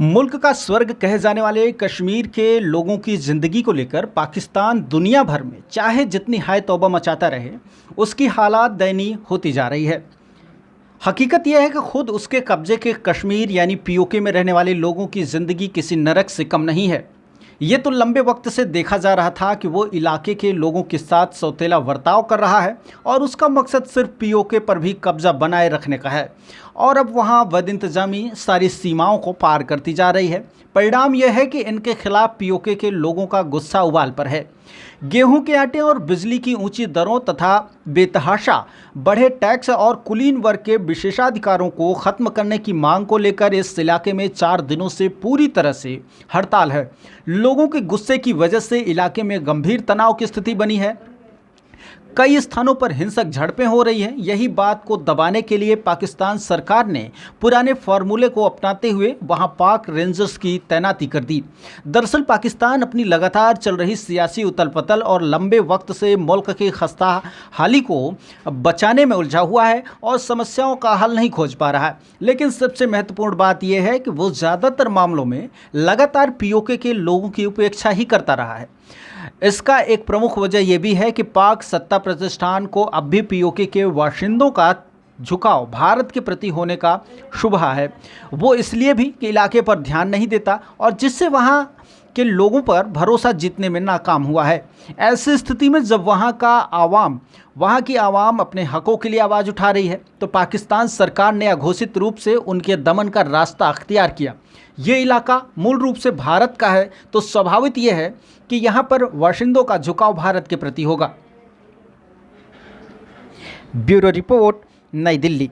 मुल्क का स्वर्ग कहे जाने वाले कश्मीर के लोगों की ज़िंदगी को लेकर पाकिस्तान दुनिया भर में चाहे जितनी हाय तौबा मचाता रहे, उसकी हालात दयनीय होती जा रही है। हकीकत यह है कि खुद उसके कब्जे के कश्मीर यानी पीओके में रहने वाले लोगों की ज़िंदगी किसी नरक से कम नहीं है। ये तो लंबे वक्त से देखा जा रहा था कि वो इलाके के लोगों के साथ सौतेला बर्ताव कर रहा है और उसका मकसद सिर्फ पीओके पर भी कब्जा बनाए रखने का है और अब वहाँ बदइंतजामी सारी सीमाओं को पार करती जा रही है। परिणाम यह है कि इनके खिलाफ पीओके के लोगों का गुस्सा उबाल पर है। गेहूं के आटे और बिजली की ऊंची दरों तथा बेतहाशा बढ़े टैक्स और कुलीन वर्ग के विशेषाधिकारों को खत्म करने की मांग को लेकर इस इलाके में 4 दिनों से पूरी तरह से हड़ताल है। लोगों के गुस्से की वजह से इलाके में गंभीर तनाव की स्थिति बनी है। कई स्थानों पर हिंसक झड़पें हो रही हैं। यही बात को दबाने के लिए पाकिस्तान सरकार ने पुराने फार्मूले को अपनाते हुए वहां पाक रेंजर्स की तैनाती कर दी। दरअसल पाकिस्तान अपनी लगातार चल रही सियासी उथल-पुथल और लंबे वक्त से मुल्क की खस्ता हाली को बचाने में उलझा हुआ है और समस्याओं का हल नहीं खोज पा रहा है। लेकिन सबसे महत्वपूर्ण बात यह है कि वो ज़्यादातर मामलों में लगातार पीओके के लोगों की उपेक्षा ही करता रहा है। इसका एक प्रमुख वजह यह भी है कि पाक सत्ता प्रतिष्ठान को अब भी पीओके के बाशिंदों का झुकाव भारत के प्रति होने का शुबहा है। वो इसलिए भी कि इलाके पर ध्यान नहीं देता और जिससे वहाँ के लोगों पर भरोसा जीतने में नाकाम हुआ है। ऐसी स्थिति में जब वहाँ की आवाम अपने हकों के लिए आवाज़ उठा रही है तो पाकिस्तान सरकार ने अघोषित रूप से उनके दमन का रास्ता अख्तियार किया। ये इलाका मूल रूप से भारत का है तो स्वाभाविक यह है कि यहाँ पर बाशिंदों का झुकाव भारत के प्रति होगा। ब्यूरो रिपोर्ट, नई दिल्ली।